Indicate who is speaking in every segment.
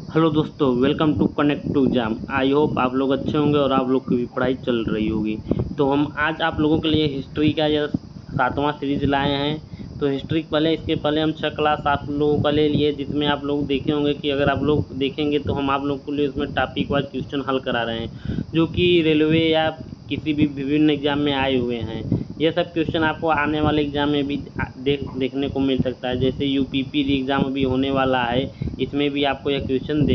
Speaker 1: Hello दोस्तों, welcome to connect to exam. I hope आप लोग अच्छे होंगे और आप लोग की भी पढ़ाई चल रही होगी। तो हम आज आप लोगों के लिए हिस्ट्री का यह 7वां सीरीज लाए हैं। तो हिस्ट्री पहले इसके पहले हम 6 क्लास आप लोगों का ले लिए, जिसमें आप लोग देखे होंगे कि अगर आप लोग देखेंगे तो हम आप लोगों के लिए उसमें टॉपिक वाइज क्वेश्चन हल करा रहे हैं, जो कि रेलवे या किसी भी विभिन्न एग्जाम में आए हुए हैं। ये सब क्वेश्चन आपको आने वाले एग्जाम में भी देखने को मिल सकता है। जैसे यूपीपी एग्ज़ाम भी होने वाला है, इसमें भी आपको यह क्वेश्चन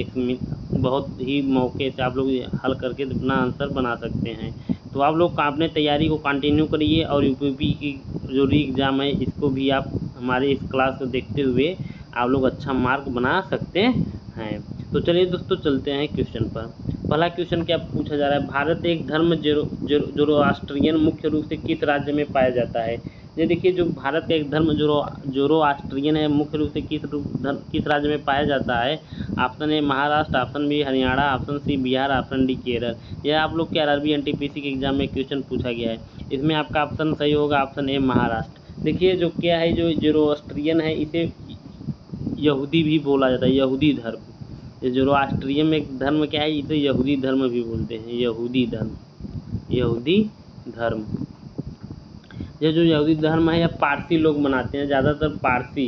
Speaker 1: बहुत ही मौके से आप लोग हल करके अपना आंसर बना सकते हैं। तो आप लोग अपने तैयारी को कंटिन्यू करिए और यूपीपी की जो री एग्ज़ाम है इसको भी आप हमारे इस क्लास को देखते हुए आप लोग अच्छा मार्क बना सकते हैं। तो चलिए दोस्तों, चलते हैं क्वेश्चन पर। पहला क्वेश्चन क्या पूछा जा रहा है, भारत एक धर्म जोरोआस्ट्रियन मुख्य रूप से किस राज्य में पाया जाता है। ये देखिए, जो भारत का एक धर्म जोरोआस्ट्रियन है, मुख्य रूप से किस राज्य में पाया जाता है। Option A Maharashtra, option B Haryana, option C Bihar, option D Kerala. यह आप लोग के आरआरबी एनटीपीसी के एग्जाम में क्वेश्चन पूछा गया है। इसमें आपका ऑप्शन सही होगा, ऑप्शन ए महाराष्ट्र। देखिए, जो क्या है, जो जोरोआस्ट्रियन है इसे यहूदी भी बोला जाता है, यहूदी धर्म। ये जोरोआस्ट्रियन में एक धर्म क्या है, इसे यहूदी धर्म भी बोलते हैं, यहूदी धर्म, यहूदी धर्म। ये जो यहूदी धर्म है, यह पारसी लोग मनाते हैं, ज़्यादातर पारसी।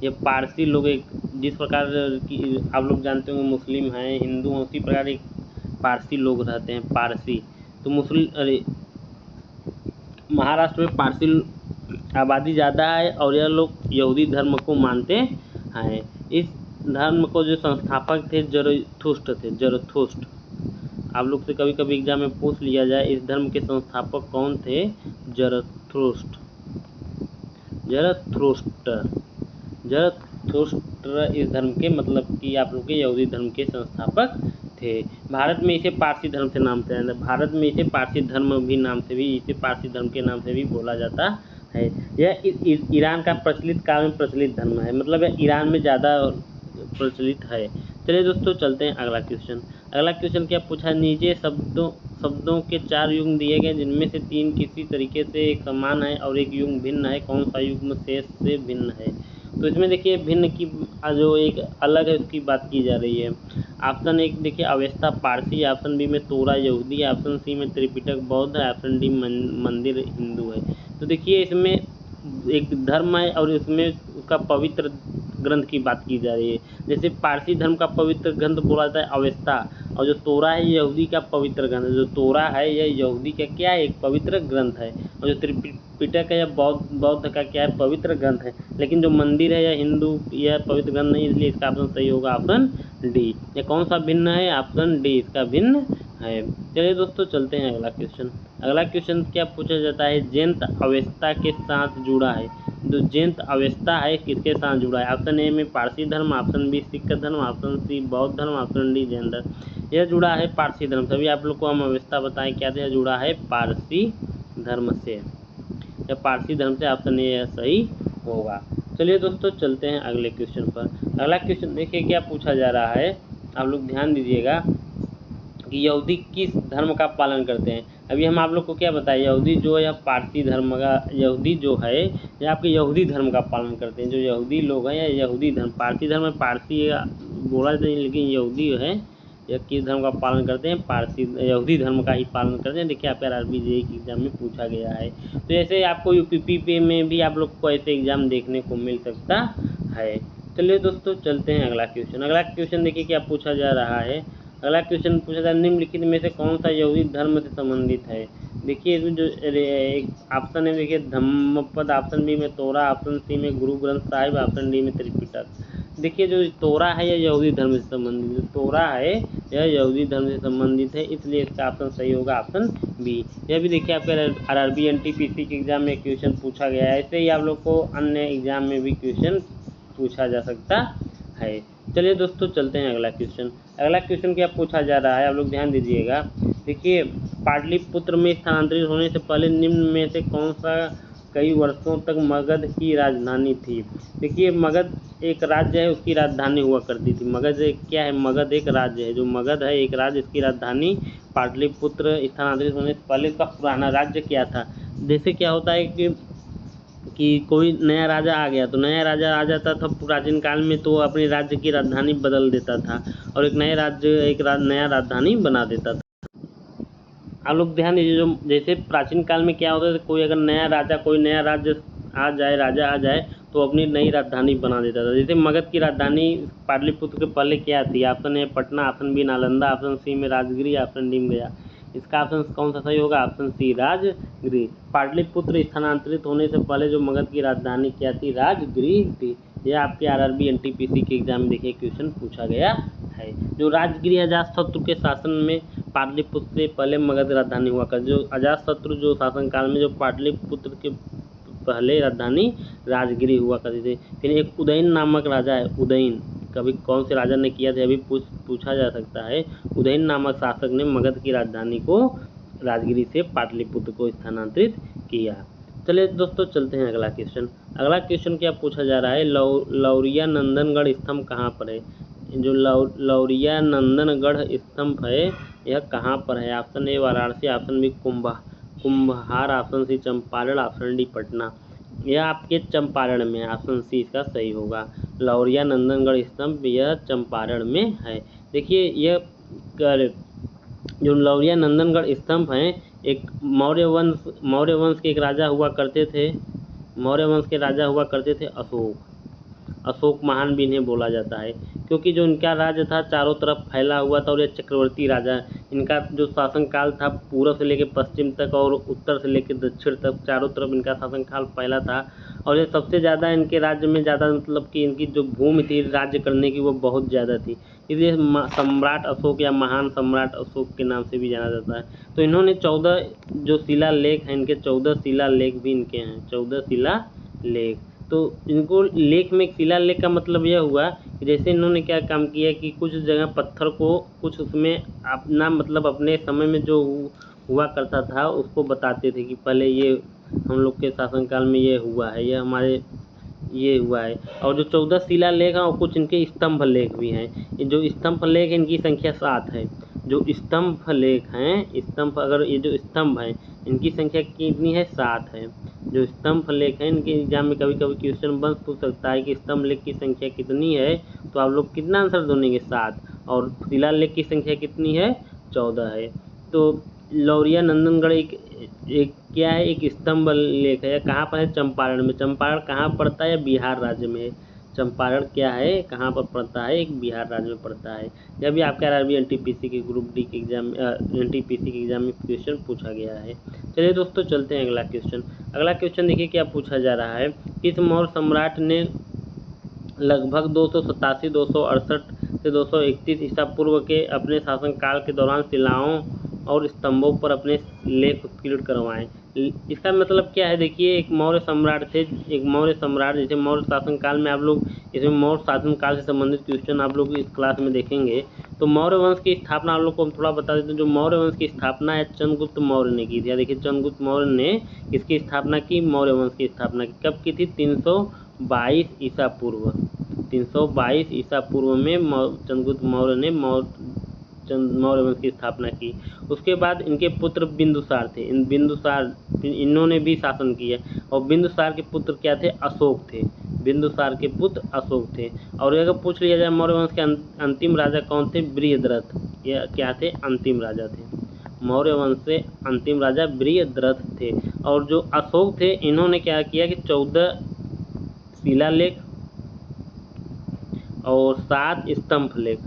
Speaker 1: ये पारसी लोग एक जिस प्रकार की आप लोग जानते होंगे मुस्लिम हैं, हिंदू हैं, उसी प्रकार एक पारसी लोग रहते हैं, पारसी। तो महाराष्ट्र में पारसी आबादी ज़्यादा है और यह लोग यहूदी धर्म को मानते हैं। इस धर्म को जो संस्थापक थे जरथुष्ट। आप लोग से कभी कभी एग्जाम में पूछ लिया जाए, इस धर्म के संस्थापक कौन थे। जरथुष्ट इस धर्म के मतलब कि आप लोग के यहूदी धर्म के संस्थापक थे। भारत में इसे पारसी धर्म से नाम से भारत में इसे पारसी धर्म भी नाम से भी इसे पारसी धर्म के नाम से भी बोला जाता है। यह ईरान का प्रचलित काल में प्रचलित धर्म है, मतलब यह ईरान में ज़्यादा प्रचलित है। चलिए दोस्तों, चलते हैं अगला क्वेश्चन। अगला क्वेश्चन क्या पूछा, नीचे शब्दों के 4 युग्म दिए गए, जिनमें से 3 किसी तरीके से एक समान है और एक युग्म भिन्न है। कौन सा युग्म शेष से भिन्न है। तो इसमें देखिए, भिन्न की जो एक अलग है उसकी बात की जा रही है। ऑप्शन एक देखिए, अवेस्ता पारसी, ऑप्शन बी में तोरा यहूदी, ऑप्शन सी में त्रिपिटक बौद्ध है, ऑप्शन डी मंदिर हिंदू है। तो देखिए, इसमें एक धर्म है और इसमें उसका पवित्र ग्रंथ की बात की जा रही है। जैसे पारसी धर्म का पवित्र ग्रंथ बोला जाता है अवेस्ता, और जो तोरा है यहूदी का पवित्र ग्रंथ। जो तोरा है यह यहूदी का क्या है, एक पवित्र ग्रंथ है। और जो त्रिपिटक है यह बौद्ध का क्या है, पवित्र ग्रंथ है। लेकिन जो मंदिर है यह हिंदू, यह पवित्र ग्रंथ नहीं, इसलिए इसका ऑप्शन सही होगा ऑप्शन डी। ये कौन सा भिन्न है, ऑप्शन डी इसका भिन्न है। चलिए दोस्तों, चलते हैं अगला क्वेश्चन। अगला क्वेश्चन क्या पूछा जाता है, जैन अवेस्ता के साथ जुड़ा है। जो जैन अवेस्ता है किसके साथ जुड़ा है। ऑप्शन ए में पारसी धर्म, ऑप्शन बी सिख धर्म, ऑप्शन सी बौद्ध धर्म, ऑप्शन डी जैन धर्म। यह जुड़ा है पारसी धर्म। सभी आप लोग को हम अवेस्ता बताएं क्या था, जुड़ा है पारसी धर्म से। यह पारसी धर्म से, ऑप्शन ए सही होगा। चलिए दोस्तों, चलते हैं अगले क्वेश्चन पर। अगला क्वेश्चन देखिए क्या पूछा जा रहा है, आप लोग ध्यान दीजिएगा कि यहूदी किस धर्म का पालन करते हैं। अभी हम आप लोग को क्या बताएं, यहूदी जो है पारसी धर्म का, यहूदी जो है ये आपके यहूदी धर्म का पालन करते हैं। जो यहूदी लोग हैं या यहूदी धर्म, पारसी धर्म में पारसी बोला जाता है, लेकिन यहूदी है यह किस धर्म का पालन करते हैं, पारसी यहूदी धर्म का ही पालन करते हैं। देखिए आपके आरआरबी जेईई के एग्जाम में पूछा गया है। तो ऐसे आपको यूपीपी में भी आप लोग को ऐसे एग्जाम देखने को मिल सकता है। चलिए दोस्तों, चलते हैं अगला क्वेश्चन। अगला क्वेश्चन देखिए क्या पूछा जा रहा है। अगला क्वेश्चन पूछा जाए, निम्नलिखित में से कौन सा यहूदी धर्म से संबंधित है। देखिए इसमें जो एक ऑप्शन है, देखिए धम्मपद, ऑप्शन बी में तोरा, ऑप्शन सी में गुरु ग्रंथ साहिब, ऑप्शन डी में त्रिपिटक। देखिए जो तोरा है यह यहूदी धर्म से संबंधित, जो तोरा है यह यहूदी धर्म से संबंधित है, इसलिए इसका ऑप्शन सही होगा ऑप्शन बी। यह भी देखिए आपके आरआरबी एनटीपीसी के एग्जाम में क्वेश्चन पूछा गया है। ऐसे ही आप लोग को अन्य एग्जाम में भी क्वेश्चन पूछा जा सकता है। चलिए दोस्तों, चलते हैं अगला क्वेश्चन। अगला क्वेश्चन क्या पूछा जा रहा है, आप लोग ध्यान दीजिएगा। देखिए, पाटलिपुत्र में स्थानांतरित होने से पहले निम्न में से कौन सा कई वर्षों तक मगध की राजधानी थी। देखिए, मगध एक राज्य है, उसकी राजधानी हुआ करती थी। मगध क्या है, मगध एक राज्य है। जो मगध है एक राज्य, इसकी राजधानी पाटलिपुत्र स्थानांतरित होने से पहले इसका पुराना राज्य क्या था। जैसे क्या होता है कि कि कोई नया राजा आ गया तो नया राजा आ जाता था प्राचीन काल में, तो अपने राज्य की राजधानी बदल देता था और एक नया राजधानी बना देता था। आप लोग ध्यान दीजिए, जो जैसे प्राचीन काल में क्या होता था, कोई अगर नया राजा कोई नया राज्य राजा आ जाए तो अपनी नई राजधानी बना देता था। जैसे मगध की राजधानी पाटलिपुत्र के पहले क्या थी? Option A Patna, option B Nalanda, option C में राजगिरी, ऑप्शन डी में गया। इसका ऑप्शन कौन सा सही होगा? Option C Rajagiri. पाटलिपुत्र स्थानांतरित होने से पहले जो मगध की राजधानी क्या थी? राजगिरी थी। यह आपके आरआरबी एनटीपीसी के एग्जाम में देखिए क्वेश्चन पूछा गया है। जो राजगिरी अजातशत्रु के शासन में पाटलिपुत्र से पहले मगध राजधानी हुआ कर, जो अजातशत्रु जो शासन काल में जो पाटलिपुत्र के पहले राजधानी राजगिरी हुआ करती थी। फिर एक उदयन नामक राजा है, उदयन कभी कौन से राजा ने किया था अभी पूछा जा सकता है। उदयन नामक शासक ने मगध की राजधानी को राजगिरी से पाटलिपुत्र को स्थानांतरित किया। चलिए दोस्तों चलते हैं अगला क्वेश्चन। अगला क्वेश्चन क्या पूछा जा रहा है? लौरिया नंदनगढ़ स्तंभ कहाँ पर है? जो लौरिया नंदनगढ़ स्तंभ है यह कहाँ पर है? Option A Varanasi, option B Kumhrar, option C Champaran, option D Patna. यह आपके चंपारण में है, ऑप्शन सी इसका सही होगा। लौरिया नंदनगढ़ स्तंभ यह चंपारण में है। देखिए यह जो लौरिया नंदनगढ़ स्तंभ हैं, एक मौर्य वंश के एक राजा हुआ करते थे। मौर्य वंश के राजा हुआ करते थे अशोक महान भी इन्हें बोला जाता है, क्योंकि जो इनका राज्य था चारों तरफ फैला हुआ था और ये चक्रवर्ती राजा। इनका जो शासनकाल था पूर्व से लेकर पश्चिम तक और उत्तर से लेकर दक्षिण तक चारों तरफ इनका शासनकाल फैला था। और ये सबसे ज़्यादा इनके राज्य में ज़्यादा मतलब कि इनकी जो भूमि थी राज्य करने की वो बहुत ज़्यादा थी, इसलिए सम्राट अशोक या महान सम्राट अशोक के नाम से भी जाना जाता है। तो इन्होंने 14 जो शिलालेख हैं इनके 14 शिलालेख भी इनके हैं, 14 शिलालेख। तो इनको लेख में शिलालेख का मतलब यह हुआ कि जैसे इन्होंने क्या काम किया कि कुछ जगह पत्थर को कुछ उसमें अपना मतलब अपने समय में जो हुआ करता था उसको बताते थे कि पहले ये हम लोग के शासनकाल में ये हुआ है, ये हमारे ये हुआ है। और जो 14 शिलालेख हैं और कुछ इनके स्तंभ लेख भी हैं। जो स्तंभ लेख है इनकी संख्या 7 है। जो स्तंभ लेख हैं अगर ये जो स्तंभ हैं इनकी संख्या कितनी है? 7 है। जो स्तंभ लेख हैं इनके एग्जाम में कभी कभी क्वेश्चन बन पूछ सकता है कि स्तंभ लेख की संख्या कितनी है, तो आप लोग कितना आंसर ढूंढेंगे? 7। और शिलालेख की संख्या कितनी है? 14 है। तो लौरिया नंदनगढ़ एक क्या है? एक स्तंभ लेख है। कहाँ पर है? चंपारण में। चंपारण कहाँ पड़ता है? बिहार राज्य में। चंपारण क्या है? कहाँ पर पड़ता है? एक बिहार राज्य में पड़ता है। जब भी आपके आरआरबी एनटीपीसी के ग्रुप डी के एग्जाम एनटीपीसी के एग्जाम में क्वेश्चन पूछा गया है। चलिए दोस्तों चलते हैं अगला क्वेश्चन। अगला क्वेश्चन देखिए क्या पूछा जा रहा है। किस मौर्य सम्राट ने लगभग 287, 268 से 231 ईसा पूर्व के अपने शासनकाल के दौरान शिलाओं और स्तंभों पर अपने लेख उत्कीर्ण करवाएं? इसका मतलब क्या है? देखिए एक मौर्य सम्राट थे, एक मौर्य सम्राट जैसे मौर्य शासनकाल में आप लोग इसमें मौर्य शासनकाल से संबंधित क्वेश्चन आप लोग इस क्लास में देखेंगे। तो मौर्य वंश की स्थापना आप लोग को हम थोड़ा बता देते हैं। जो मौर्य वंश की स्थापना है चंद्रगुप्त मौर्य ने की थी। देखिए चंद्रगुप्त मौर्य ने इसकी स्थापना की, मौर्य वंश की स्थापना की। कब की थी? 322 ईसा पूर्व। 322 ईसा पूर्व में चंद्रगुप्त मौर्य ने मौर्य वंश की स्थापना की। उसके बाद इनके पुत्र बिंदुसार थे। इन्होंने भी शासन किया और बिंदुसार के पुत्र क्या थे? अशोक थे। बिंदुसार के पुत्र अशोक थे। और अगर पूछ लिया जाए मौर्य वंश के अंतिम राजा कौन थे? बृहद्रथ। ये क्या थे? अंतिम राजा थे। मौर्य वंश से अंतिम राजा बृहद्रथ थे। और जो अशोक थे इन्होंने क्या किया कि 14 शिलालेख और 7 स्तंभ लेख,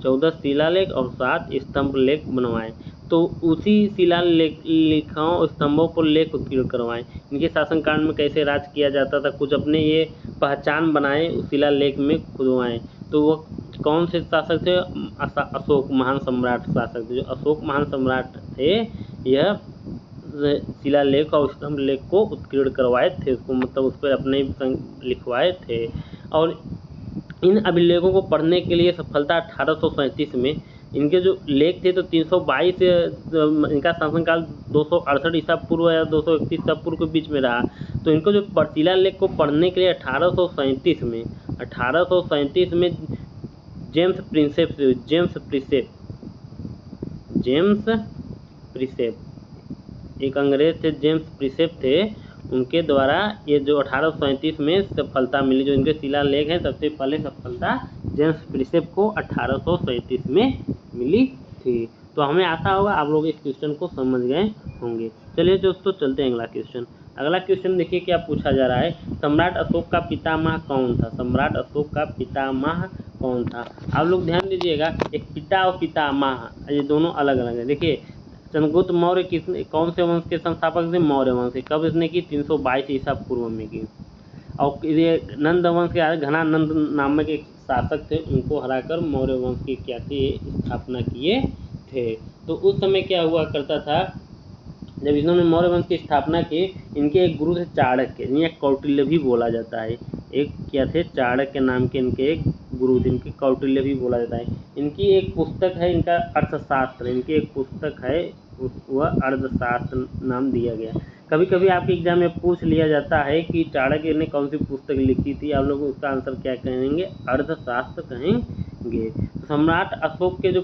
Speaker 1: 14 शिलालेख और 7 स्तंभ लेख बनवाए। तो उसी शिलालेखों स्तंभों पर लेख उत्कीर्ण करवाएं। इनके शासनकाल में कैसे राज किया जाता था कुछ अपने ये पहचान बनाए उस शिलालेख में खुदवाएं। तो वो कौन से शासक थे? अशोक महान सम्राट शासक थे। जो अशोक महान सम्राट थे यह शिलालेख और स्तंभ लेख को उत्कीर्ण करवाए थे, उसको मतलब उस पर अपने लिखवाए थे। और इन अभिलेखों को पढ़ने के लिए सफलता 1837 में इनके जो लेख थे तो 322 इनका शासनकाल 268 ईसा पूर्व या 231 ईसा पूर्व के बीच में रहा। तो इनको जो शिलालेख को पढ़ने के लिए 1837 में जेम्स प्रिसेप एक अंग्रेज थे जेम्स प्रिसेप थे, उनके द्वारा ये जो 1837 में सफलता मिली, जो इनके शिलालेख हैं सबसे पहले सफलता जेम्स प्रिसेप को 1837 में मिली थी। तो हमें आशा होगा आप लोग इस क्वेश्चन को समझ गए होंगे। चलिए दोस्तों चलते हैं अगला क्वेश्चन। अगला क्वेश्चन देखिए क्या पूछा जा रहा है, सम्राट अशोक का पितामह कौन था? सम्राट अशोक का पितामह कौन था? आप लोग ध्यान दीजिएगा, एक पिता और पितामह ये दोनों अलग अलग है। देखिए चंद्रगुप्त मौर्य कौन से वंश के संस्थापक थे? मौर्य वंश के। कब इसने की? 322 ईसा पूर्व में की। और ये नंद वंश के घनानंद नामक एक शासक थे, उनको हराकर मौर्य वंश की क्या थी स्थापना किए थे। तो उस समय क्या हुआ करता था, जब इन्होंने मौर्य वंश की स्थापना की, इनके एक गुरु थे चाणक्य, इन्हें कौटिल्य भी बोला जाता है। एक क्या थे? चाणक्य नाम के इनके एक गुरु थे, इनके कौटिल्य भी बोला जाता है। इनकी एक पुस्तक है, इनका अर्थशास्त्र, इनकी एक पुस्तक है, वह अर्थशास्त्र नाम दिया गया। कभी कभी आपके एग्जाम में पूछ लिया जाता है कि चाणक्य ने कौन सी पुस्तक लिखी थी, आप लोग उसका आंसर क्या कहेंगे? अर्थशास्त्र कहेंगे। सम्राट अशोक के जो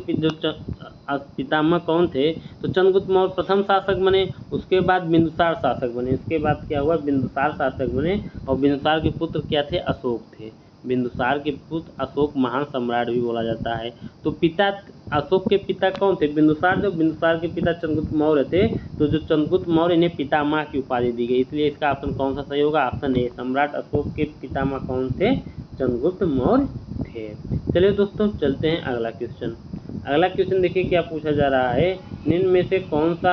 Speaker 1: पितामह कौन थे? तो चंद्रगुप्त मौर्य प्रथम शासक बने, उसके बाद बिंदुसार शासक बने, इसके बाद क्या हुआ? बिंदुसार शासक बने। और बिंदुसार के पुत्र क्या थे? अशोक थे। बिंदुसार के पुत्र अशोक महान सम्राट भी बोला जाता है। तो पिता अशोक के पिता कौन थे? बिंदुसार थे। बिंदुसार के पिता चंद्रगुप्त मौर्य थे। तो जो चंद्रगुप्त मौर्य इन्हें पितामह की उपाधि दी गई, इसलिए इसका ऑप्शन कौन सा सही होगा? ऑप्शन ए, सम्राट अशोक के पितामह कौन थे? चंद्रगुप्त मौर्य थे। चलिए दोस्तों चलते हैं अगला क्वेश्चन। अगला क्वेश्चन देखिए क्या पूछा जा रहा है, निम्न में से कौन सा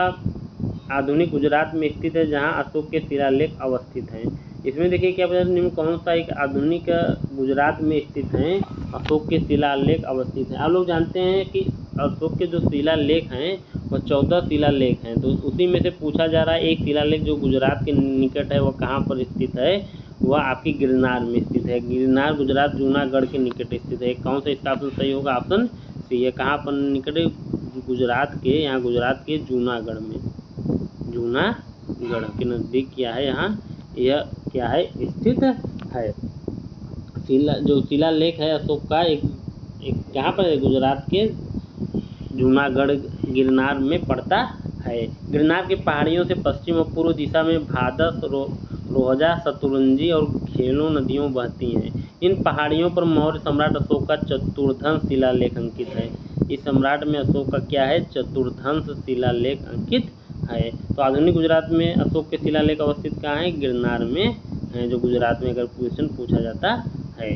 Speaker 1: आधुनिक गुजरात में स्थित है जहां अशोक के शिलालेख अवस्थित हैं? इसमें देखिए क्या पता निम्न कौन सा एक आधुनिक गुजरात में स्थित है अशोक के शिलालेख अवस्थित है? आप लोग जानते हैं कि अशोक के जो शिलालेख हैं वह 14 शिलालेख हैं। तो उसी में से पूछा जा रहा है एक शिलालेख जो गुजरात के निकट है वह कहाँ पर स्थित है? वह आपकी गिरनार में स्थित है। गिरनार गुजरात जूनागढ़ के निकट स्थित है। कौन सा इसका ऑप्शन सही होगा? ऑप्शन सी है। कहाँ पर निकट है? गुजरात के, यहाँ गुजरात के जूनागढ़ में, जूनागढ़ के नज़दीक क्या है यहाँ, यह क्या है स्थित है। जो शिलालेख है अशोक का एक कहाँ पर है? गुजरात के जूनागढ़ गिरनार में पड़ता है। गिरनार की पहाड़ियों से पश्चिम और पूर्व दिशा में भादस, रोहजा, सतुरंजी और खेलों नदियों बहती हैं। इन पहाड़ियों पर मौर्य सम्राट अशोक का चतुर्धंश शिलालेख अंकित है। इस सम्राट में अशोक का क्या है? चतुर्धंश शिलालेख अंकित है। तो आधुनिक गुजरात में अशोक के शिलालेख अवस्थित कहाँ है? गिरनार में है, जो गुजरात में अगर क्वेश्चन पूछा जाता है।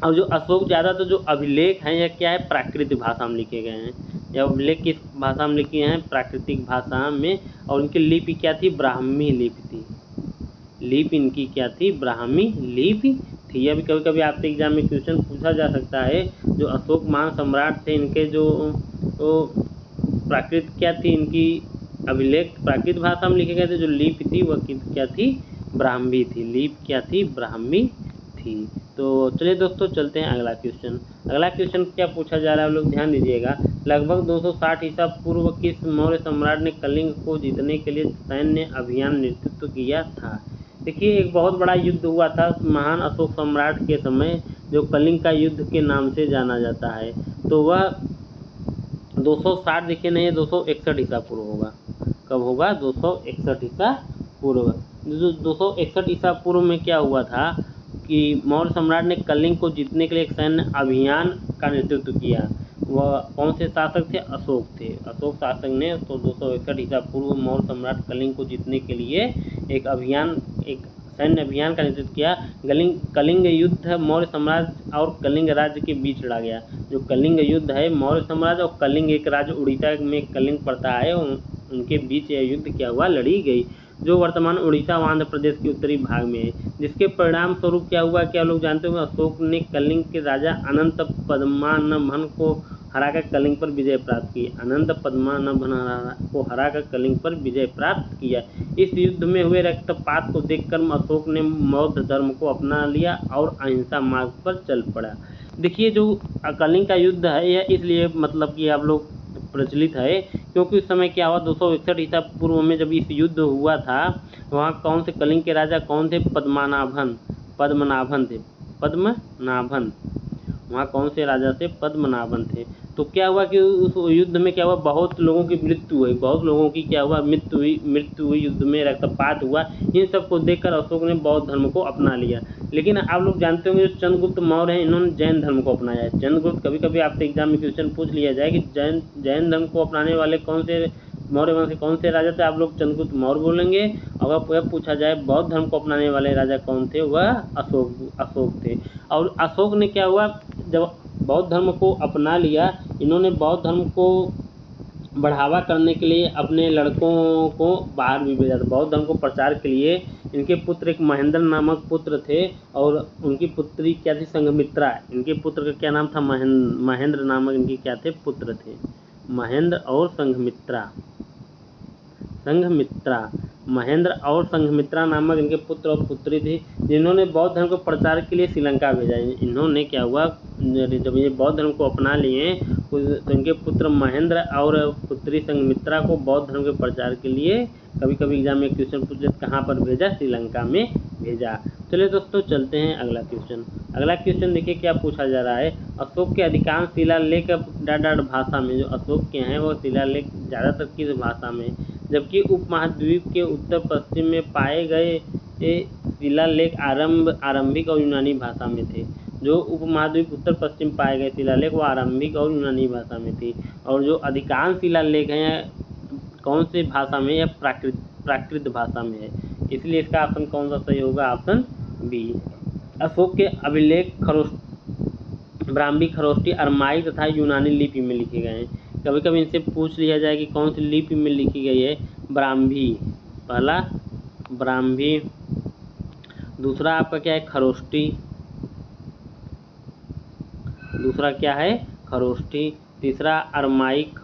Speaker 1: और जो अशोक ज़्यादातर जो अभिलेख हैं यह क्या है? प्राकृतिक भाषा में लिखे गए हैं। यह अभिलेख किस भाषा में लिखे हैं? प्राकृतिक भाषा में। और इनकी लिपि क्या थी? ब्राह्मी लिपि थी। लिपि इनकी क्या थी? ब्राह्मी लिपि थी। यह भी कभी कभी आपके एग्जाम में क्वेश्चन पूछा जा सकता है। जो अशोक महान सम्राट थे इनके जो प्राकृत क्या थी? इनकी अभिलेख प्राकृत भाषा में लिखे गए थे। जो लिपि थी वह क्या थी? ब्राह्मी थी। लिपि क्या थी? ब्राह्मी थी। तो चलिए दोस्तों चलते हैं अगला क्वेश्चन। अगला क्वेश्चन क्या पूछा जा रहा है, आप लोग ध्यान दीजिएगा। लगभग 260 ईसा पूर्व किस मौर्य सम्राट ने कलिंग को जीतने के लिए सैन्य अभियान नेतृत्व किया था? देखिए एक बहुत बड़ा युद्ध हुआ था महान अशोक सम्राट के समय, जो कलिंग का युद्ध के नाम से जाना जाता है। तो वह 260 देखिए नहीं, 261 ईसा पूर्व होगा। कब होगा? 261 ईसा पूर्व। 261 ईसा पूर्व में क्या हुआ था कि मौर्य सम्राट ने कलिंग को जीतने के लिए एक सैन्य अभियान का नेतृत्व किया। वह कौन से शासक थे? अशोक थे। अशोक शासक ने तो 261 ईसा पूर्व मौर्य सम्राट कलिंग को जीतने के लिए एक सैन्य अभियान का नेतृत्व किया। कलिंग युद्ध मौर्य साम्राज्य और कलिंग राज्य के बीच लड़ा गया। जो कलिंग युद्ध है मौर्य साम्राज्य और कलिंग एक राज्य उड़ीसा में कलिंग पड़ता है, उनके बीच यह युद्ध क्या हुआ? लड़ी गई, जो वर्तमान उड़ीसा व आंध्र प्रदेश के उत्तरी भाग में है। जिसके परिणाम स्वरूप क्या हुआ? क्या लोग जानते हो? अशोक ने कलिंग के राजा अनंत पद्मनाभन को हराकर कलिंग पर विजय प्राप्त की। अनंत पद्मनाभन को हराकर कलिंग पर विजय प्राप्त किया। इस युद्ध में हुए रक्तपात को देखकर अशोक ने बौद्ध धर्म को अपना लिया और अहिंसा मार्ग पर चल पड़ा। देखिए जो कलिंग का युद्ध है यह इसलिए मतलब कि आप लोग प्रचलित है क्योंकि उस समय क्या हुआ? 261 ईसा पूर्व में जब इस युद्ध हुआ था, वहाँ कौन से कलिंग के राजा कौन थे? पद्मनाभन थे। पद्मनाभन वहाँ कौन से राजा से पद्मनाभन थे। तो क्या हुआ कि उस युद्ध में क्या हुआ, बहुत लोगों की मृत्यु हुई, बहुत लोगों की क्या हुआ, मृत्यु हुई युद्ध में, रक्तपात हुआ। इन सबको देखकर अशोक ने बौद्ध धर्म को अपना लिया। लेकिन आप लोग जानते होंगे जो चंद्रगुप्त मौर्य हैं, इन्होंने जैन धर्म को अपनाया है। चंद्रगुप्त, कभी कभी आपसे एग्जाम में क्वेश्चन पूछ लिया जाए कि जैन धर्म को अपनाने वाले कौन से मौर्य वंश के कौन से राजा थे, आप लोग चंद्रगुप्त मौर्य बोलेंगे। अगर पूछा जाए बौद्ध धर्म को अपनाने वाले राजा कौन थे, वह अशोक थे। और अशोक ने क्या हुआ, जब बौद्ध धर्म को अपना लिया, इन्होंने बौद्ध धर्म को बढ़ावा करने के लिए अपने लड़कों को बाहर भी भेजा था। बौद्ध धर्म को प्रचार के लिए इनके पुत्र, एक महेंद्र नामक पुत्र थे और उनकी पुत्री क्या थी, संघमित्रा। इनके पुत्र का क्या नाम था, महेंद्र नामक इनके क्या थे, पुत्र थे, महेंद्र और संघमित्रा। महेंद्र और संघमित्रा नामक इनके पुत्र और पुत्री थी, जिन्होंने बौद्ध धर्म को प्रचार के लिए श्रीलंका भेजा। इन्होंने क्या हुआ, जब ये बौद्ध धर्म को अपना लिए तो इनके पुत्र महेंद्र और पुत्री संघमित्रा को बौद्ध धर्म के प्रचार के लिए, कभी कभी एग्जाम में क्वेश्चन पूछ लेते, कहाँ पर भेजा, श्रीलंका में भेजा। चलिए दोस्तों चलते हैं अगला क्वेश्चन। अगला क्वेश्चन देखिए क्या पूछा जा रहा है। अशोक के अधिकांश शिलालेख डाट भाषा में, जो अशोक के हैं वो शिलालेख ज़्यादातर किस भाषा में, जबकि उपमहाद्वीप के उत्तर पश्चिम में पाए गए शिलालेख आरंभिक और यूनानी भाषा में थे। जो उपमहाद्वीप उत्तर पश्चिम पाए गए शिलालेख वो आरंभिक और यूनानी भाषा में थी। और जो अधिकांश शिलालेख हैं कौन सी भाषा में, या प्राकृत भाषा में है। इसलिए इसका ऑप्शन कौन सा सही होगा, ऑप्शन बी। अशोक के अभिलेख ब्राह्मी, खरोष्टी, अरमाइक तथा यूनानी लिपि में लिखे गए हैं। कभी कभी इनसे पूछ लिया जाए कि कौन सी लिपि में लिखी गई है, ब्राह्मी, पहला ब्राह्मी, दूसरा आपका क्या है, खरोष्टी, दूसरा क्या है, खरोष्टी, तीसरा अरमाइक,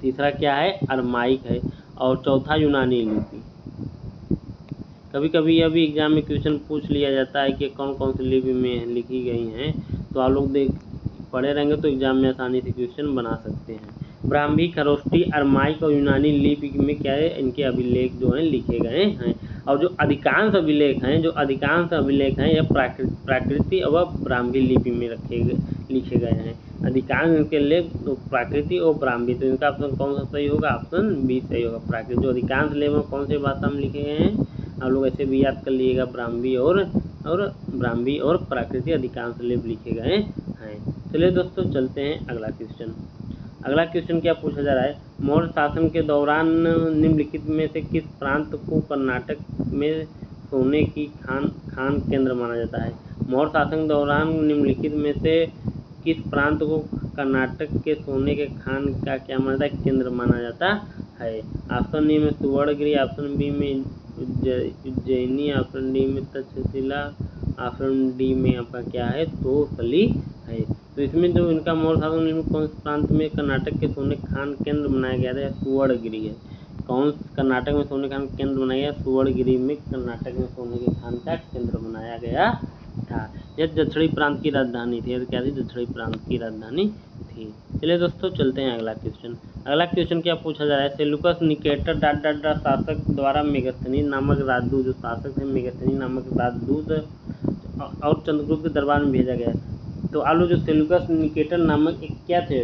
Speaker 1: तीसरा क्या है, अरमाइक है, और चौथा यूनानी लिपि। कभी कभी यह भी एग्जाम में क्वेश्चन पूछ लिया जाता है कि कौन कौन सी लिपि में लिखी गई हैं, तो आप लोग पढ़े रहेंगे तो एग्जाम में आसानी से क्वेश्चन बना सकते हैं। ब्राह्मी, खरोष्टी, अरमाइक और यूनानी लिपि में क्या है, इनके अभिलेख जो हैं लिखे गए हैं। और जो अधिकांश अभिलेख हैं यह प्राकृति और ब्राह्मी लिपि में लिखे गए हैं। अधिकांश इनके लेख तो प्राकृति और ब्राह्मी, तो इनका ऑप्शन कौन सा सही होगा, ऑप्शन बी सही होगा, प्राकृति। जो अधिकांश लेख में कौन सी भाषा में लिखे गए हैं, आप लोग ऐसे भी याद कर लीजिएगा, ब्राह्मी और प्राकृति अधिकांश लेख लिखे गए हैं। चलिए दोस्तों चलते हैं अगला क्वेश्चन। अगला क्वेश्चन क्या पूछा जा रहा है, मौर्य शासन के दौरान निम्नलिखित में से किस प्रांत को कर्नाटक में सोने की खान केंद्र माना जाता है। मौर्य शासन के दौरान निम्नलिखित में से किस प्रांत को कर्नाटक के सोने के खान का क्या माना जाता है, केंद्र माना जाता है। ऑप्शन ए में सुवर्णगिरी, ऑप्शन बी में उज्जैनी, ऑप्शन डी में तक्षशिला, ऑप्शन डी में आपका क्या है, तोसली है। तो इसमें जो इनका मौर्य शासन में कौन से प्रांत में कर्नाटक के सोने खान केंद्र बनाया गया था, सुवर्णगिरी है। कौन कर्नाटक में सोने खान केंद्र बनाया गया, सुवर्णगिरी में कर्नाटक में सोने के खान का केंद्र बनाया गया था। यह दक्षिणी प्रांत की राजधानी थी, क्या थी, दक्षिणी प्रांत की राजधानी थी। चलिए दोस्तों चलते हैं अगला क्वेश्चन। अगला क्वेश्चन क्या पूछा जा रहा है, सेल्यूकस निकेटर शासक द्वारा मेगस्थनीज नामक राजदूत, जो शासक थे मेगस्थनीज नामक राजदूत और चंद्रगुप्त के दरबार में भेजा गया। तो आप लोग जो सेल्यूकस निकेटर नामक एक क्या थे,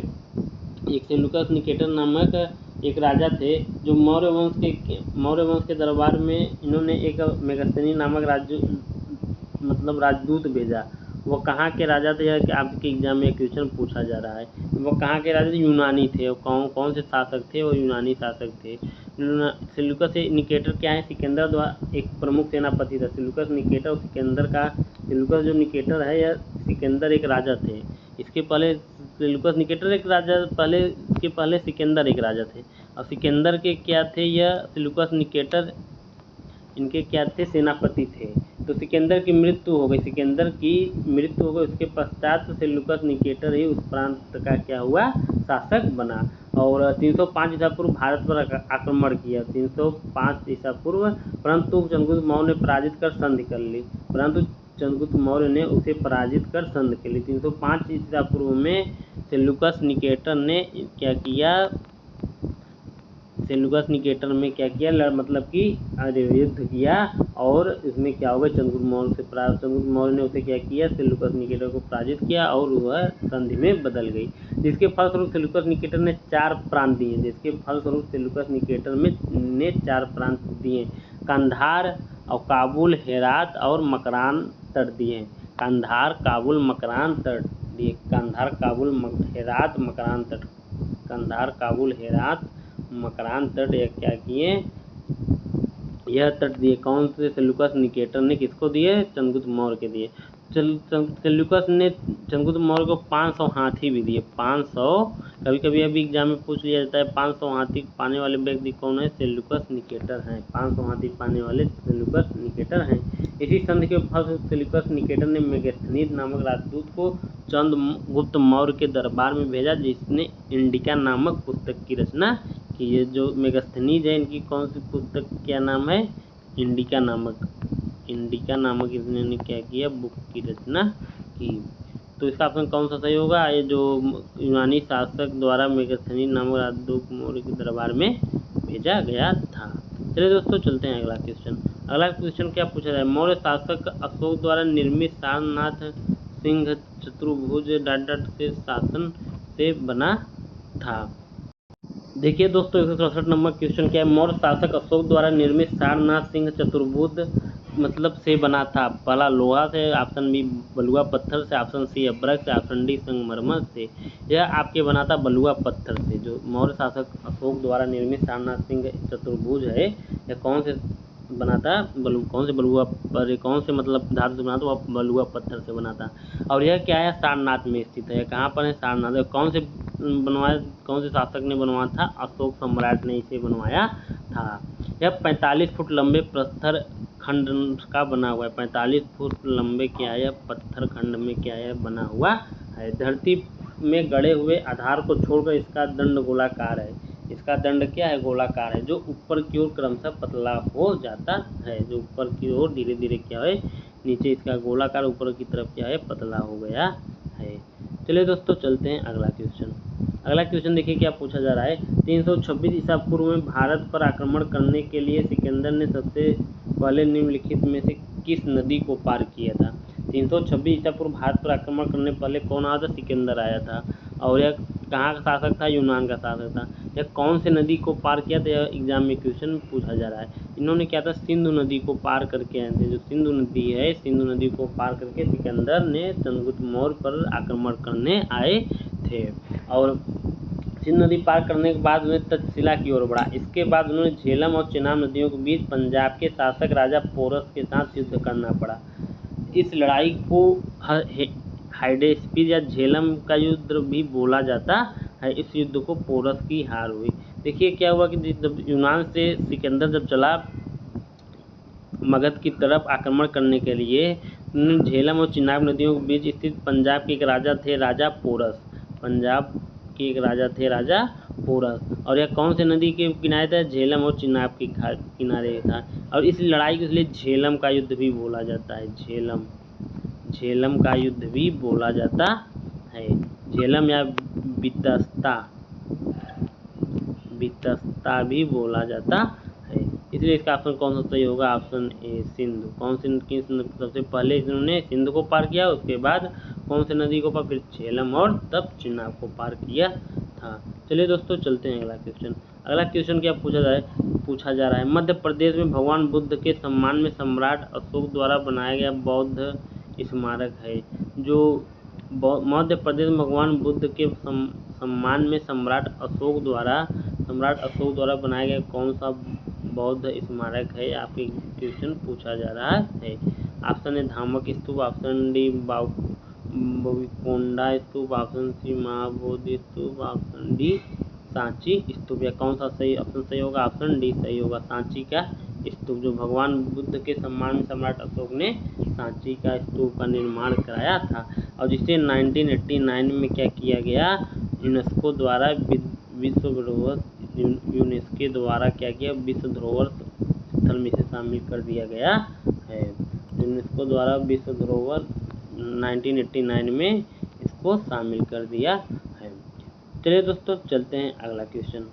Speaker 1: एक सेल्यूकस निकेटर नामक एक राजा थे, जो मौर्य वंश के दरबार में इन्होंने एक मेगस्थनीज नामक राजदूत भेजा। वो कहाँ के राजा थे, कि आपके एग्जाम में क्वेश्चन पूछा जा रहा है। वो कहाँ के राजा थे, यूनानी थे। वो कौन से शासक थे, वो यूनानी शासक थे। सेल्यूकस निकेटर क्या है, सिकंदर द्वारा एक प्रमुख सेनापति था। सेल्यूकस निकेटर और सेल्यूकस जो निकेटर है यह सिकंदर एक राजा थे। इसके पहले सेल्यूकस निकेटर एक राजा, इसके पहले सिकंदर एक राजा थे। और सिकंदर के क्या थे, यह सेल्यूकस निकेटर इनके क्या थे, सेनापति थे। तो सिकंदर की मृत्यु हो गई, उसके पश्चात सेल्यूकस निकेटर ही उस प्रांत का क्या हुआ, शासक बना। और 305 ईसा पूर्व भारत पर आक्रमण किया, 305 ईसा पूर्व, परंतु चंद्रगुप्त मौर्य ने पराजित कर संधि कर ली। चंद्रगुप्त मौर्य ने उसे पराजित कर संधि कर ली। 305 ईसा पूर्व में सेल्यूकस निकेटर ने क्या किया, सेल्यूकस निकेटर में क्या किया, मतलब कि युद्ध किया, और इसमें क्या होगा, चंद्रगुप्त मौर्य से चंद्रगुप्त मौर्य ने उसे क्या किया, सेल्यूकस निकेटर को पराजित किया और वह संधि में बदल गई, जिसके फलस्वरूप सेल्यूकस निकेटर ने 4 प्रांत दिए, जिसके फलस्वरूप सेल्यूकस निकेटर ने 4 प्रांत दिए, कंधार और काबुल, हेरात और मकरान तट दिए। कंधार, काबुल, मकरान तट दिए। कंधार, काबुल, हेरात, मकरान तट। कंधार, काबुल, हेरात, मकरान तट यह क्या किए, यह तट दिए। कौन से, सेल्यूकस निकेटर ने किसको दिए, चंद्रगुप्त मौर्य के दिए। सेल्यूकस ने चंद्रगुप्त मौर्य को 500 हाथी भी दिए। 500, कभी कभी अभी एग्जाम में पूछ लिया जाता है 500 हाथी पाने वाले व्यक्ति कौन है, सेल्यूकस निकेटर हैं। 500 हाथी पाने वाले सेल्यूकस निकेटर हैं। इसी संधि के फलस्वरूप सेल्यूकस निकेटर ने मेगस्थनीज नामक राजदूत को चंद्रगुप्त मौर्य के दरबार में भेजा, जिसने इंडिका नामक पुस्तक की रचना की। ये जो मेगस्थनीज है, इनकी कौन सी पुस्तक क्या नाम है, इंडिका नामक इसने क्या किया, बुक की रचना की। तो इसका ऑप्शन कौन सा सही होगा, ये जो यूनानी शासक द्वारा मेगस्थनीज नामक राजदूत मौर्य के दरबार में भेजा गया था। चलिए दोस्तों चलते हैं अगला क्वेश्चन। अगला क्वेश्चन क्या पूछा जाए, मौर्य शासक अशोक द्वारा निर्मित सारनाथ सिंह चतुर्भुज डाट से शासन से बना था। देखिए दोस्तों 167 नंबर क्वेश्चन क्या है, मौर्य शासक अशोक द्वारा निर्मित सारनाथ सिंह चतुर्भुज मतलब से बना था। पहला लोहा से, ऑप्शन बी बलुआ पत्थर से, ऑप्शन सी अब्रक से, ऑप्शन डी संगमरमर से। यह आपके बना था बलुआ पत्थर से। जो मौर्य शासक अशोक द्वारा निर्मित सारनाथ सिंह चतुर्भुज है, यह कौन से बना था, कौन से बलुआ पर, कौन से मतलब धातु से बना था, वह बलुआ पत्थर से बना था। और यह क्या है, सारनाथ में स्थित है। कहाँ पर है, सारनाथ। कौन से बनवाया, कौन से शासक ने बनवाया था, अशोक सम्राट ने इसे बनवाया था। यह 45 फुट लंबे पत्थर खंड का बना हुआ है। 45 फुट लंबे क्या है, पत्थर खंड में क्या है, बना हुआ है। धरती में गड़े हुए आधार को छोड़कर इसका दंड गोलाकार है। इसका दंड क्या है, गोलाकार है, जो ऊपर की ओर क्रमशः पतला हो जाता है। जो ऊपर की ओर धीरे धीरे क्या है, नीचे इसका गोलाकार, ऊपर की तरफ क्या है, पतला हो गया है। चलिए दोस्तों चलते हैं अगला क्वेश्चन। अगला क्वेश्चन देखिए क्या पूछा जा रहा है, 326 ईसा पूर्व में भारत पर आक्रमण करने के लिए सिकंदर ने सबसे पहले निम्नलिखित में से किस नदी को पार किया था। 326 ईसा पूर्व भारत पर आक्रमण करने पहले कौन आया था, सिकंदर आया था। और यह कहाँ का शासक था, यूनान का शासक था। यह कौन से नदी को पार किया था, यह एग्जाम में क्वेश्चन पूछा जा रहा है। इन्होंने क्या था, सिंधु नदी को पार करके आए थे। जो सिंधु नदी है, सिंधु नदी को पार करके सिकंदर ने चंद्रगुप्त मौर्य पर आक्रमण करने आए थे। और सिंधु नदी पार करने के बाद उन्हें तक्षशिला की ओर बढ़ा। इसके बाद उन्होंने झेलम और चेनाब नदियों के बीच पंजाब के शासक राजा पोरस के साथ युद्ध करना पड़ा। इस लड़ाई को हाइडेस्पीड या झेलम का युद्ध भी बोला जाता है। इस युद्ध को पोरस की हार हुई। देखिए क्या हुआ कि जब यूनान से सिकंदर जब चला मगध की तरफ आक्रमण करने के लिए, झेलम और चिनाब नदियों के बीच स्थित पंजाब के एक राजा थे, राजा पोरस। पंजाब के एक राजा थे, राजा पोरस। और यह कौन से नदी के किनारे था, झेलम और चिनाब के किनारे था। और इस लड़ाई को इसलिए झेलम का युद्ध भी बोला जाता है। झेलम का युद्ध भी बोला जाता है। झेलम या बितस्ता भी बोला जाता है। इसलिए इसका ऑप्शन कौन सा सही होगा, ऑप्शन ए सिंधु। कौन सी सबसे पहले इन्होंने सिंधु को पार किया, उसके बाद कौन सी नदी को पार, फिर झेलम और तब चिनाब को पार किया था। चलिए दोस्तों चलते हैं अगला क्वेश्चन। अगला क्वेश्चन क्या पूछा जा रहा है, मध्य प्रदेश में भगवान बुद्ध के सम्मान में सम्राट अशोक द्वारा बनाया गया बौद्ध स्मारक है। जो मध्य प्रदेश में भगवान बुद्ध के सम्मान में सम्राट अशोक द्वारा बनाया गया कौन सा बौद्ध स्मारक है, आपके क्वेश्चन पूछा जा रहा है। ऑप्शन ए धामक स्तूप, ऑप्शन डी बविकोंडा स्तूप, ऑप्शन सी महाबोधि स्तूप, ऑप्शन डी सांची स्तूप। या कौन सा सही ऑप्शन सही होगा, ऑप्शन डी सही होगा, सांची का स्तूप। जो भगवान बुद्ध के सम्मान में सम्राट अशोक ने सांची का स्तूप का निर्माण कराया था, और जिसे 1989 में क्या किया गया, यूनेस्को द्वारा विश्व धरोहर स्थल में इसे शामिल कर दिया गया है। यूनेस्को द्वारा विश्व धरोहर 1989 में इसको शामिल कर दिया है। चलिए दोस्तों चलते हैं अगला क्वेश्चन।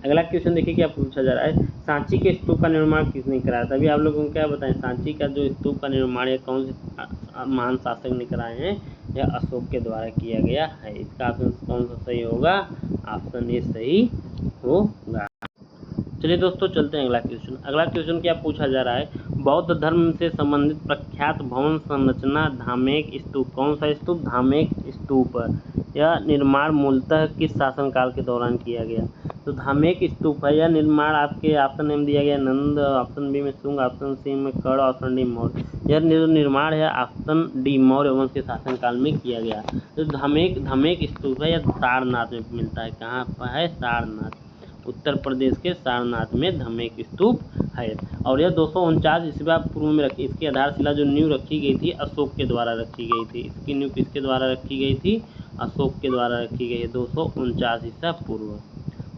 Speaker 1: अगला क्वेश्चन देखिए क्या पूछा जा रहा है, सांची के स्तूप का निर्माण किसने कराया था। अभी आप लोगों को क्या बताएं, सांची का जो स्तूप का निर्माण है कौन से महान शासक ने कराए हैं, यह अशोक के द्वारा किया गया है। इसका ऑप्शन कौन सा सही होगा, ऑप्शन ए सही होगा। चलिए दोस्तों चलते हैं अगला क्वेश्चन। अगला क्वेश्चन क्या पूछा जा रहा है, बौद्ध धर्म से संबंधित प्रख्यात भवन संरचना धामेक स्तूप। कौन सा स्तूप, धामेक स्तूप। यह निर्माण मूलतः किस शासनकाल के दौरान किया गया। तो धामेक स्तूप है, यह निर्माण आपके ऑप्शन ए में दिया गया नंद, ऑप्शन बी में शुंग, ऑप्शन सी में कर्ण, ऑप्शन डी मौर्य। यह निर्माण है ऑप्शन डी मौर्य वंश के शासनकाल में किया गया। तो धामेक स्तूप है, यह सारनाथ में मिलता है। कहाँ पर है, सारनाथ, उत्तर प्रदेश के सारनाथ में धामेक स्तूप है। और यह 249 ईस्वी पूर्व में रखी, इसकी आधारशिला जो नींव रखी गई थी अशोक के द्वारा रखी गई थी। इसकी नींव किसके द्वारा रखी गई थी, अशोक के द्वारा रखी गई है। 249 ईसा पूर्व,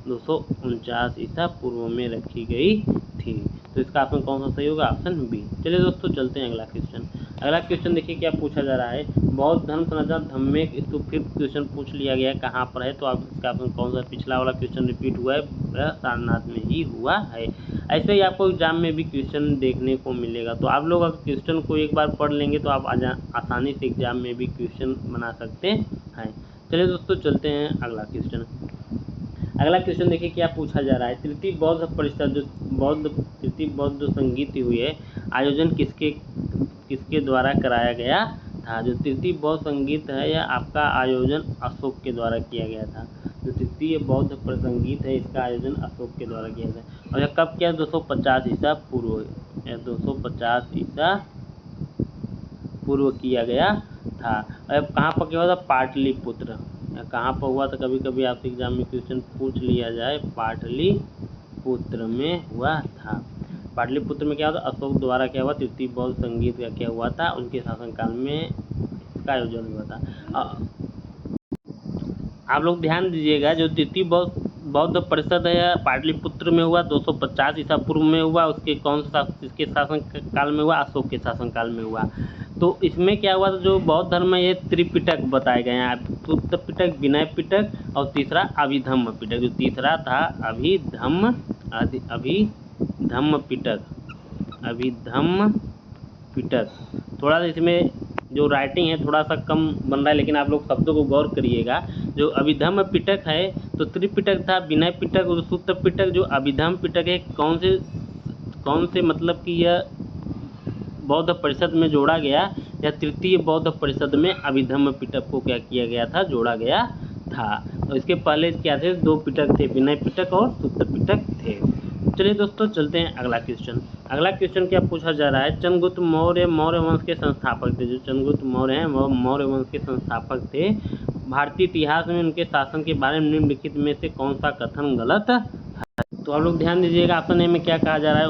Speaker 1: 249 ईसा पूर्व में रखी गई थी। तो इसका ऑप्शन कौन सा सही होगा, ऑप्शन बी। चलिए दोस्तों चलते हैं अगला क्वेश्चन। अगला क्वेश्चन देखिए क्या पूछा जा रहा है, बौद्ध धर्म संरचना धामेक स्तूप। फिर क्वेश्चन पूछ लिया गया है कहाँ पर है, तो आप इसका ऑप्शन कौन सा, पिछला वाला क्वेश्चन रिपीट हुआ है, वह सारनाथ में ही हुआ है। ऐसे ही आपको एग्जाम में भी क्वेश्चन देखने को मिलेगा। तो आप लोग अगर क्वेश्चन को एक बार पढ़ लेंगे तो आप आसानी से एग्जाम में भी क्वेश्चन बना सकते हैं। चलिए दोस्तों चलते हैं अगला क्वेश्चन। अगला क्वेश्चन देखिए क्या पूछा जा रहा है, तृतीय बौद्ध परिषद जो तृतीय बौद्ध संगीत हुई है, आयोजन किसके द्वारा कराया गया था। जो तृतीय बौद्ध संगीत है यह आपका आयोजन अशोक के द्वारा किया गया था। जो तृतीय बौद्ध संगीत है इसका आयोजन अशोक के द्वारा किया था। और यह कब किया, 250 ईसा पूर्व, यह 250 ईसा पूर्व किया गया था। अब कहाँ पर किया हुआ था, पाटलिपुत्र। कहाँ पर हुआ था, कभी कभी आपसे एग्जाम में क्वेश्चन पूछ लिया जाए, पाटलिपुत्र में हुआ था। पाटलिपुत्र में क्या हुआ था, अशोक द्वारा क्या हुआ, तृतीय बौद्ध संगीत का क्या हुआ था, उनके शासनकाल में इसका आयोजन हुआ था। आप लोग ध्यान दीजिएगा, जो तृतीय बौद्ध परिषद है पाटलिपुत्र में हुआ, 250 ईसा पूर्व में हुआ। उसके कौन सा किसके शासन काल में हुआ, अशोक के शासनकाल में हुआ। तो इसमें क्या हुआ था, जो बौद्ध धर्म में ये त्रिपिटक बताए गए हैं, शुद्ध पिटक, विनय पिटक और तीसरा अभिधम्म पिटक। जो तीसरा था अभिधम्म पिटक। थोड़ा सा इसमें जो राइटिंग है थोड़ा सा कम बन रहा है, लेकिन आप लोग शब्दों को गौर करिएगा। जो अभिधम्म पिटक है तो त्रिपिटक था, विनय पिटक और शुद्ध पिटक। जो अभिधम्म पिटक है कौन से मतलब कि यह बौद्ध परिषद में जोड़ा गया, या तृतीय बौद्ध परिषद में अभिधम्म पिटक को क्या किया गया था, जोड़ा गया था। और इसके पहले क्या थे, 2 पिटक थे, विनय पिटक और शुद्ध पिटक थे। चलिए दोस्तों चलते हैं अगला क्वेश्चन। अगला क्वेश्चन क्या पूछा जा रहा है, चंद्रगुप्त मौर्य वंश के संस्थापक थे। जो चंद्रगुप्त मौर्य हैं वह मौर्य वंश के संस्थापक थे। भारतीय इतिहास में उनके शासन के बारे में निम्नलिखित में से कौन सा कथन गलत है। तो आप लोग ध्यान दीजिएगा, ऑप्शन ए में क्या कहा जा रहा है,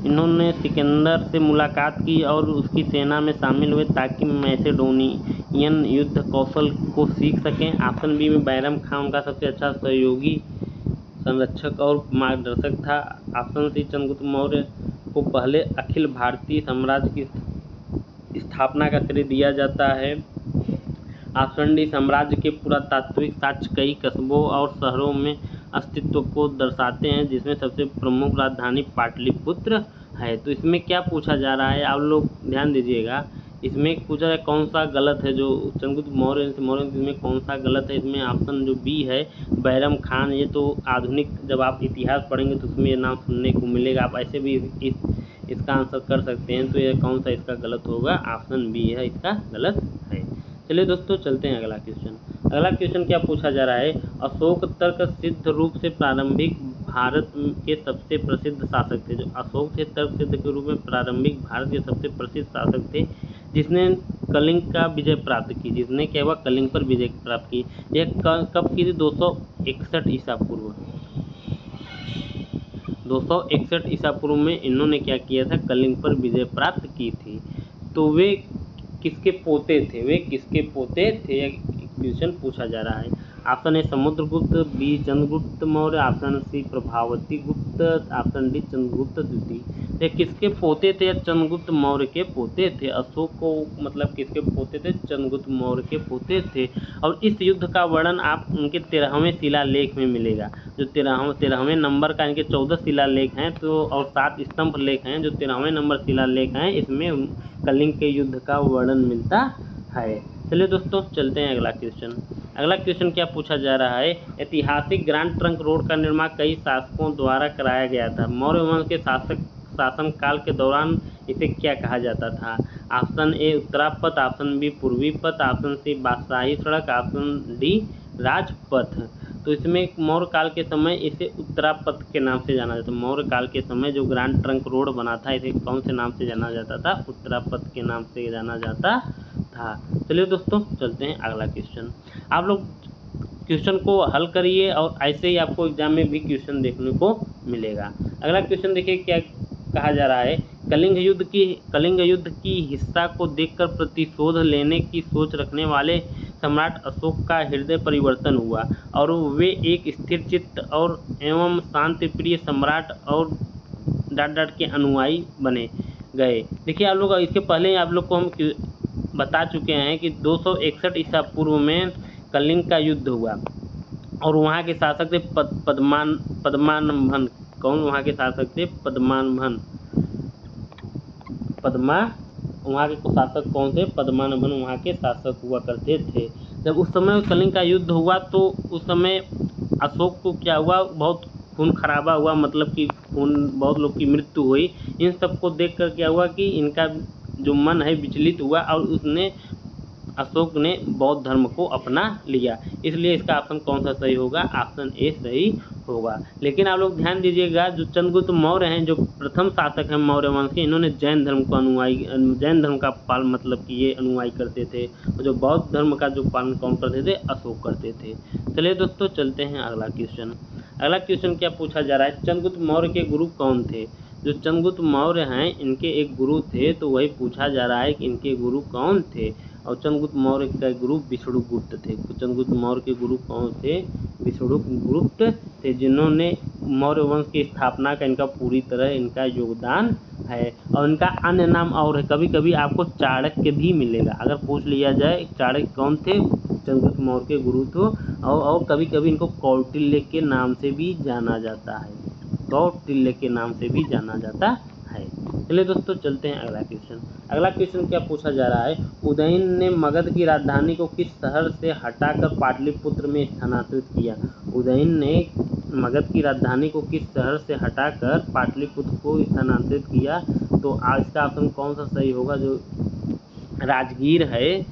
Speaker 1: इन्होंने सिकंदर से मुलाकात की और उसकी सेना में शामिल हुए ताकि मैसेडोनियन युद्ध कौशल को सीख सकें। ऑप्शन बी में बैरम खान उनका सबसे अच्छा सहयोगी, संरक्षक और मार्गदर्शक था। ऑप्शन सी, चंद्रगुप्त मौर्य को पहले अखिल भारतीय साम्राज्य की स्थापना का श्रेय दिया जाता है। ऑप्शन डी, साम्राज्य के पुरातात्विक साक्ष्य कई कस्बों और शहरों में अस्तित्व को दर्शाते हैं, जिसमें सबसे प्रमुख राजधानी पाटलिपुत्र है। तो इसमें क्या पूछा जा रहा है, आप लोग ध्यान दीजिएगा। इसमें पूछा है कौन सा गलत है, जो चंद्रगुप्त मौर्य इसमें कौन सा गलत है। इसमें ऑप्शन जो बी है, बैरम खान, ये तो आधुनिक जब आप इतिहास पढ़ेंगे तो उसमें ये नाम सुनने को मिलेगा। आप ऐसे भी इसका आंसर कर सकते हैं। तो ये कौन सा इसका गलत होगा, ऑप्शन बी है इसका गलत है। चलिए दोस्तों चलते हैं अगला क्वेश्चन। अगला क्वेश्चन क्या पूछा जा रहा है, अशोक तर्क सिद्ध रूप से प्रारंभिक भारत के सबसे प्रसिद्ध शासक थे। जो अशोक थे तर्क सिद्ध के रूप में प्रारंभिक भारत के सबसे प्रसिद्ध शासक थे, जिसने कलिंग का विजय प्राप्त की। जिसने क्या हुआ, कलिंग पर विजय प्राप्त की। यह कब की थी, 261 ईसा पूर्व, 261 ईसा पूर्व में इन्होंने क्या किया था, कलिंग पर विजय प्राप्त की थी। तो वे किसके पोते थे, यह क्वेश्चन पूछा जा रहा है। Option A Samudragupta, B Chandragupta Maurya, option C Prabhavati Gupta, option D Chandragupta द्वितीय। ये किसके पोते थे? चंद्रगुप्त मौर्य के पोते थे। अशोक को मतलब किसके पोते थे? चंद्रगुप्त मौर्य के पोते थे। और इस युद्ध का वर्णन आप उनके 13वें शिलालेख में मिलेगा। जो 13वें नंबर का, इनके 14 शिलालेख हैं तो और 7 स्तंभ लेख हैं। जो 13वें नंबर शिलालेख हैं इसमें कलिंग के युद्ध का वर्णन मिलता है। चलिए दोस्तों चलते हैं अगला क्वेश्चन। अगला क्वेश्चन क्या पूछा जा रहा है? ऐतिहासिक ग्रांड ट्रंक रोड का निर्माण कई शासकों द्वारा कराया गया था। मौर्य वंश के शासन काल के दौरान इसे क्या कहा जाता था? Option A Uttarapatha, option B पूर्वी पथ, ऑप्शन सी बादशाही सड़क, ऑप्शन डी राजपथ। तो इसमें मौर्य काल के समय इसे उत्तरापथ के नाम से जाना जाता है। मौर्य काल के समय जो ग्रांड ट्रंक रोड बना था इसे कौन से नाम से जाना जाता था? उत्तरापथ के नाम से जाना जाता था। चलिए दोस्तों चलते हैं अगला क्वेश्चन। आप लोग क्वेश्चन को हल करिए और ऐसे ही आपको एग्जाम में भी क्वेश्चन देखने को मिलेगा। अगला क्वेश्चन देखिए क्या कहा जा रहा है? कलिंग युद्ध की हिस्सा को देखकर प्रतिशोध लेने की सोच रखने वाले सम्राट अशोक का हृदय परिवर्तन हुआ और वे एक स्थिर चित्त और एवं शांति प्रिय सम्राट और डाट के अनुयायी बने गए। देखिए आप लोग इसके पहले आप लोग को हम बता चुके हैं कि 261 ईसा पूर्व में कलिंग का युद्ध हुआ और वहाँ के शासक थे पद्मानभन। कौन वहाँ के शासक थे? पद्मानभन। वहाँ के शासक कौन थे? पद्मानभन वहाँ के शासक हुआ करते थे। जब उस समय कलिंग का युद्ध हुआ तो उस समय अशोक को क्या हुआ? बहुत खून खराबा हुआ, मतलब कि बहुत लोग की मृत्यु हुई। इन सब को देख कर क्या हुआ कि इनका जो मन है विचलित हुआ और अशोक ने बौद्ध धर्म को अपना लिया। इसलिए इसका ऑप्शन कौन सा सही होगा? ऑप्शन ए सही होगा। लेकिन आप लोग ध्यान दीजिएगा, जो चंद्रगुप्त मौर्य हैं, जो प्रथम शासक हैं मौर्य वंश के, इन्होंने जैन धर्म का पालन मतलब कि ये अनुयायी करते थे। और जो बौद्ध धर्म का जो पालन कौन करते थे? अशोक करते थे। चलिए दोस्तों चलते हैं अगला क्वेश्चन। अगला क्वेश्चन क्या पूछा जा रहा है? चंद्रगुप्त मौर्य के गुरु कौन थे? जो चंद्रगुप्त मौर्य हैं इनके एक गुरु थे, तो वही पूछा जा रहा है कि इनके गुरु कौन थे। और चंद्रगुप्त मौर्य का गुरु विष्णुगुप्त थे। तो चंद्रगुप्त मौर्य के गुरु कौन थे? विष्णुगुप्त थे, जिन्होंने मौर्य वंश की स्थापना का इनका पूरी तरह इनका योगदान है। और इनका अन्य नाम और है, कभी कभी आपको चाणक्य भी मिलेगा। अगर पूछ लिया जाए चाणक्य कौन थे? चंद्रगुप्त मौर्य के गुरु थे। और कभी कभी इनको कौटिल्य के नाम से भी जाना जाता है। कौटिल्य के नाम से भी जाना जाता है। चलिए दोस्तों चलते हैं अगला क्वेश्चन। अगला क्वेश्चन क्या पूछा जा रहा है? उदयन ने मगध की राजधानी को किस शहर से हटाकर पाटलिपुत्र में स्थानांतरित किया? उदयन ने मगध की राजधानी को किस शहर से हटाकर पाटलिपुत्र को स्थानांतरित किया? तो आज का ऑप्शन कौन सा सही होगा? जो राजगीर है,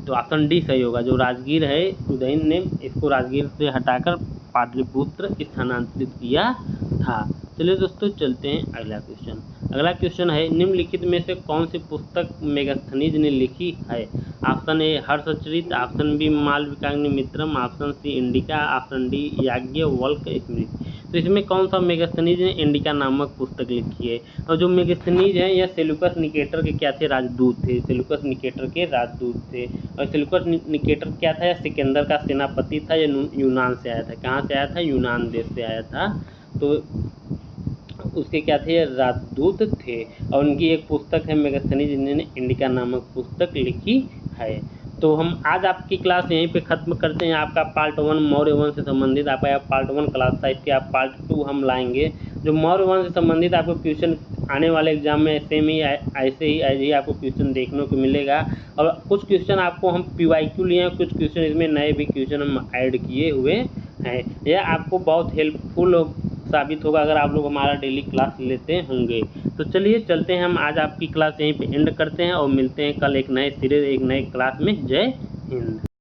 Speaker 1: तो ऑप्शन डी सही होगा। जो राजगीर है, उदयन ने इसको राजगीर से हटाकर पाटलिपुत्र स्थानांतरित किया था। चलिए दोस्तों चलते हैं अगला क्वेश्चन। अगला क्वेश्चन है, निम्नलिखित में से कौन सी पुस्तक मेगास्थनीज ने लिखी है? Option A Harshacharita, option B Malavikagnimitram, option C Indica, option D Yajnavalkya Smriti. तो इसमें कौन सा मेगास्थनीज ने इंडिका नामक पुस्तक लिखी है? और जो मेगास्थनीज है यह सेल्यूकस निकेटर के क्या थे? राजदूत थे। सेल्यूकस निकेटर के राजदूत थे। और सेल्यूकस निकेटर क्या था? यह सिकंदर का सेनापति था। यह यूनान से आया था। कहाँ से आया था? यूनान देश से आया था। तो उसके क्या थे? राजदूत थे। और उनकी एक पुस्तक है मेगास्थनीज, जिन्होंने इंडिका नामक पुस्तक लिखी है। तो हम आज आपकी क्लास यहीं पे ख़त्म करते हैं। आपका पार्ट 1 मौर्य वंश से संबंधित आपका पार्ट 1 क्लास था। इसके आप पार्ट 2 हम लाएंगे। जो मौर्य वंश से संबंधित आपको क्वेश्चन आने वाले एग्जाम में ऐसे ही आपको क्वेश्चन देखने को मिलेगा। और कुछ क्वेश्चन आपको हम PYQ लिए हैं, कुछ क्वेश्चन इसमें नए भी क्वेश्चन हम ऐड किए हुए हैं। यह आपको बहुत हेल्पफुल साबित होगा अगर आप लोग हमारा डेली क्लास लेते होंगे। तो चलिए चलते हैं, हम आज आपकी क्लास यहीं पे एंड करते हैं और मिलते हैं कल एक नए सिरे एक नए क्लास में। जय हिंद।